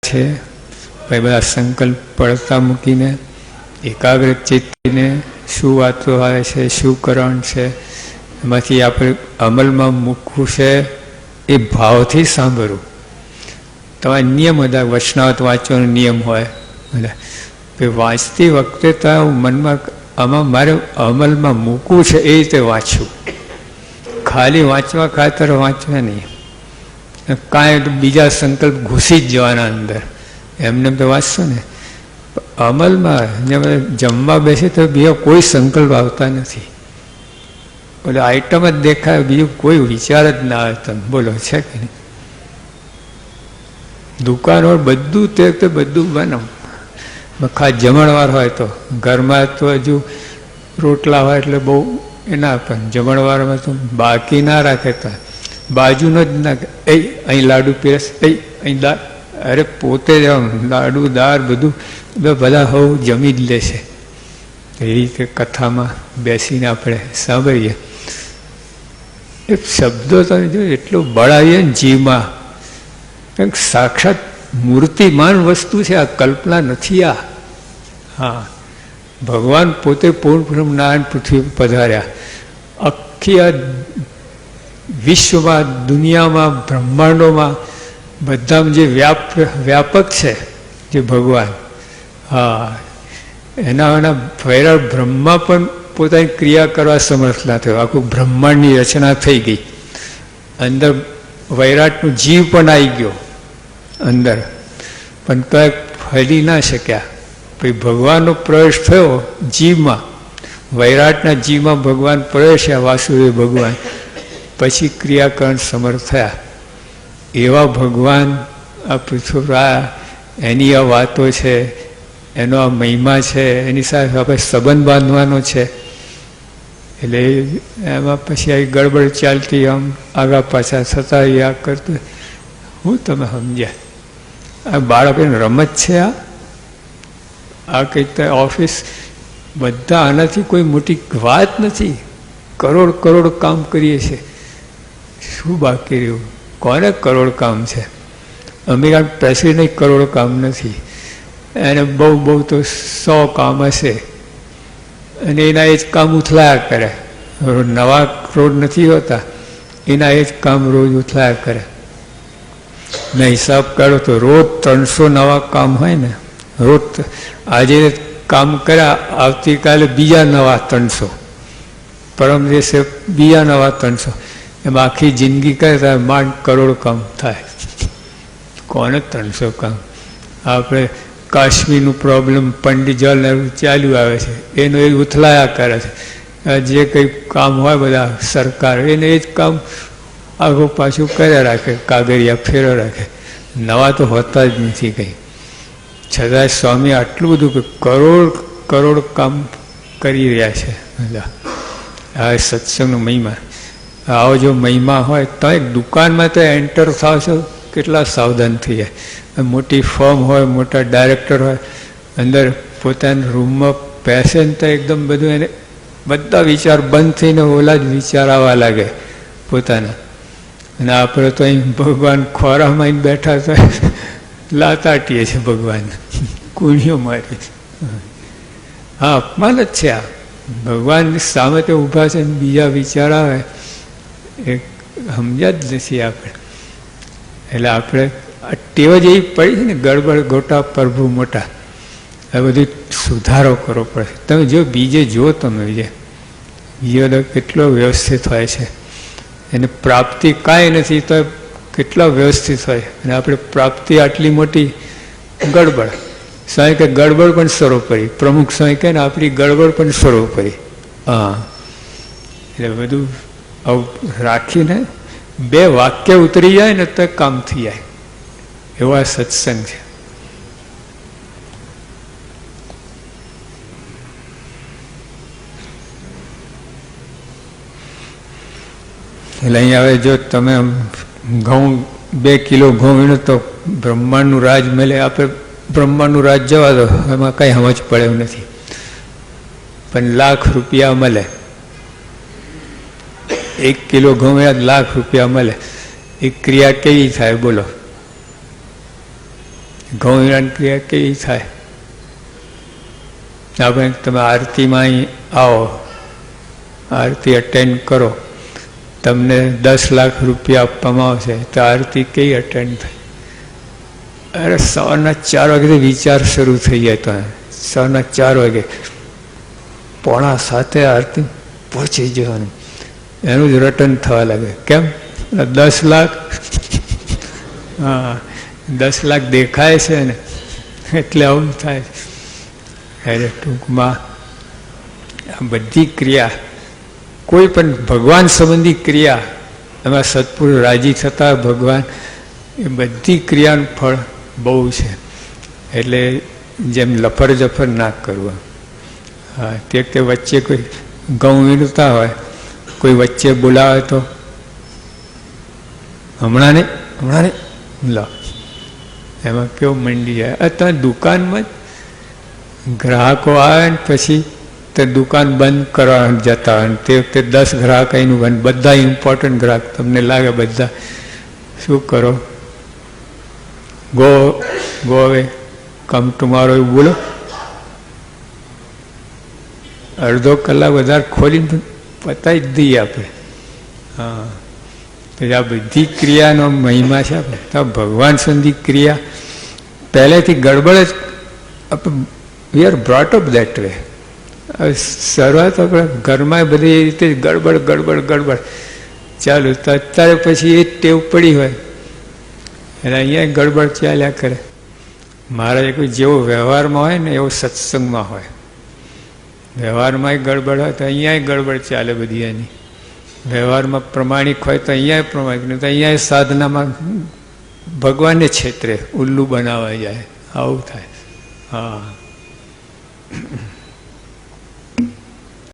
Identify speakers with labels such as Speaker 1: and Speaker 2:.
Speaker 1: છે, ભાઈ બધા સંકલ્પ પડતા મૂકીને એકાગ્ર ચિત્તને શું વાતો આવે છે, શું કરણ છે, એમાંથી આપણે અમલમાં મૂકવું છે, એ ભાવથી સાંભળવું. તમારે નિયમ હતા, વચનાવત વાંચવાનો નિયમ હોય બધા, વાંચતી વખતે તો મનમાં આમાં મારે અમલમાં મૂકવું છે એ રીતે વાંચવું, ખાલી વાંચવા ખાતર વાંચવા નહીં. કાંઈ બીજા સંકલ્પ ઘૂસી જ જવાના અંદર, એમને તો વાંચશો ને. અમલમાં જમવા બેસે તો બીજા કોઈ સંકલ્પ આવતા નથી, એટલે આઈટમ જ દેખાય, બીજું કોઈ વિચાર જ ના આવે. તમે બોલો છે કે નહીં? દુકાનો બધું તે બધું બનાવ, ખાસ જમણવાર હોય તો, ઘરમાં તો હજુ રોટલા હોય એટલે બહુ એના, પણ જમણવારમાં તો બાકી ના રાખે, તો બાજુનો જ ના, અહીં લાડુ પીરસ, અહીં દાળ, અરે પોતે જ લાડુ દાળ બધું બધા હોવ જમી જ લેશે. એ રીતે કથામાં બેસીને આપણે સાંભળીએ. એ શબ્દો તમે જો એટલું બળાવીએ ને જીવમાં, કંઈક સાક્ષાત મૂર્તિમાન વસ્તુ છે, આ કલ્પના નથી. આ હા, ભગવાન પોતે પૂર્ણ નારાયણ પૃથ્વી પધાર્યા. આખી આ વિશ્વમાં, દુનિયામાં, બ્રહ્માંડોમાં બધામાં જે વ્યાપક છે જે ભગવાન, હા, એના વૈરાટ બ્રહ્મા પણ પોતાની ક્રિયા કરવા સમર્થ ના થયો. આખું બ્રહ્માંડની રચના થઈ ગઈ, અંદર વૈરાટનો જીવ પણ આવી ગયો અંદર, પણ કંઈક ફરી ના શક્યા. પછી ભગવાનનો પ્રવેશ થયો જીવમાં, વૈરાટના જીવમાં ભગવાન પ્રવેશ્યા, વાસુદેવ ભગવાન, પછી ક્રિયાકરણ સમર્થ થયા. એવા ભગવાન આ પૃથ્વી, એની આ વાતો છે, એનો આ મહિમા છે, એની સાથે આપણે સંબંધ બાંધવાનો છે. એટલે એમાં પછી આ ગડબડ ચાલતી, આમ આગા પાછા થતા આ કરતું, હું તમે સમજ્યા? આ બાળકોની રમત છે. આ કંઈક ઓફિસ, બધા આનાથી કોઈ મોટી વાત નથી. કરોડ કરોડ કામ કરીએ છીએ, શું બાકી રહ્યું? કોને કરોડ કામ છે? અમેરિકન પ્રેસિડેન્ટ કરોડ કામ નથી, એને બહુ તો 100 કામ હશે, અને એના એ જ કામ ઉથલાયા કરે. નવા રોડ નથી હોતા, એના એ જ કામ રોજ ઉથલાયા કરે. મેં હિસાબ કાઢો તો રોજ 300 નવા કામ હોય ને, રોજ. આજે કામ કર્યા, આવતીકાલે બીજા નવા 300, પરમ દિવસે બીજા નવા 300, એમ આખી જિંદગી કરે તો માંડ કરોડ કામ થાય. કોને 300 કામ? આપણે કાશ્મીરનું પ્રોબ્લેમ પંડિત જવાહરલાલ ચાલ્યું આવે છે, એનો એ ઉથલાયા કરે છે. જે કંઈ કામ હોય બધા સરકાર, એને એ જ કામ આગળ પાછું કર્યા રાખે, કાગળિયા ફેરો રાખે, નવા તો હોતા જ નથી કંઈ. છતાં સ્વામી આટલું બધું કે કરોડ કરોડ કામ કરી રહ્યા છે બધા. આ સત્સંગનો મહિમા, આવો જો મહિમા હોય તો દુકાનમાં તો એન્ટર થાવ છો, કેટલા સાવધાન થઈ જાય. મોટી ફર્મ હોય, મોટા ડાયરેક્ટર હોય, અંદર પોતાના રૂમમાં બેસે ને તો એકદમ બધું એને બધા વિચાર બંધ થઈને ઓલા જ વિચાર આવવા લાગે પોતાના. અને આપણે તો અહીં ભગવાન ખોરામાં બેઠા તો લાતાટીએ છીએ ભગવાન, કુણીઓ મારી. હા, અપમાન જ છે આ. ભગવાનની સામે તે ઊભા છે, બીજા વિચાર આવે એ સમજ્યા જ નથી આપણે. એટલે આપણે આ ટેવ જ એવી પડી છે ને, ગડબડ ગોટા પ્રભુ મોટા, આ બધું સુધારો કરવો પડે. તમે જો બીજે જો, તમે બીજો તો કેટલો વ્યવસ્થિત હોય છે, એને પ્રાપ્તિ કાંઈ નથી તો કેટલા વ્યવસ્થિત હોય, અને આપણે પ્રાપ્તિ આટલી મોટી ગડબડ. સ્વામી કે ગડબડ પણ સર્વોપરી, પ્રમુખ સ્વામી કહે ને આપણી ગડબડ પણ સર્વોપરી. હા, એટલે બધું આવું રાખીને 2 વાક્ય ઉતરી જાય ને તો કામ થઈ જાય, એવો આ સત્સંગ છે. એટલે અહીંયા હવે જો તમે ઘઉં 2 કિલો ઘઉં વીણો તો બ્રહ્માંડનું રાજ મળે. આપણે બ્રહ્માંડનું રાજ જવા દો, એમાં કંઈ સમજ પડે એવું નથી, પણ લાખ રૂપિયા મળે. 1 કિલો ઘઉં વીણ્યા લાખ રૂપિયા મળે. એ ક્રિયા કેવી થાય બોલો? ઘઉં વીણવાની ક્રિયા કેવી થાય? આપણે તમે આરતીમાં અહીં આવો, આરતી અટેન્ડ કરો, તમને 10 લાખ રૂપિયા આપવામાં આવશે તો આરતી કઈ અટેન્ડ થાય? અરે 4:15 વાગે વિચાર શરૂ થઈ જાય. તો 4:15 વાગે 6:45 આરતી પહોંચી જવાનું, એનું જ રટન થવા લાગે. કેમ? 10 લાખ. હા, 10 લાખ દેખાય છે ને એટલે આવું થાય. એટલે ટૂંકમાં આ બધી ક્રિયા, કોઈ પણ ભગવાન સંબંધી ક્રિયા, એમાં સત્પુરુષ રાજી થતા ભગવાન, એ બધી ક્રિયાનું ફળ બહુ છે. એટલે જેમ લફર જફર ના કરવું. હા, તે વચ્ચે કોઈ ઘઉં વીણતા હોય, કોઈ વચ્ચે બોલાવે તો હમણાં નહીં લો, એમાં કેવું મંડી જાય. અત્યારે દુકાનમાં જ ગ્રાહકો આવે ને પછી તે દુકાન બંધ કરવા જતા હોય, તે વખતે 10 ગ્રાહક અહીંનું બંધ, બધા ઇમ્પોર્ટન્ટ ગ્રાહક તમને લાગે, બધા શું કરો? ગો હવે કમ ટુમારો એવું બોલો, અડધો કલાક વધારે ખોલીને પતાવી જ દઈએ આપણે. હા, તો આ બધી ક્રિયાનો મહિમા છે આપણે. તો ભગવાન સંબંધી ક્રિયા પહેલેથી ગડબડ જ, આપણે we are brought up that way. શરૂઆત આપણે ઘરમાં બધી એ રીતે ગડબડ ચાલુ, તો અત્યારે પછી એ જ ટેવ પડી હોય એટલે અહીંયા ગડબડ ચાલ્યા કરે. મહારાજે કોઈ જેવો વ્યવહારમાં હોય ને એવો સત્સંગમાં હોય. વ્યવહારમાં ગડબડ હોય તો અહીંયા ગડબડ ચાલે બધી એની. વ્યવહારમાં પ્રમાણિક હોય તો અહીંયા પ્રમાણિક, નહીં તો અહીંયા સાધનામાં ભગવાનને છેતરે, ઉલ્લુ બનાવવા જાય, આવું થાય. હા.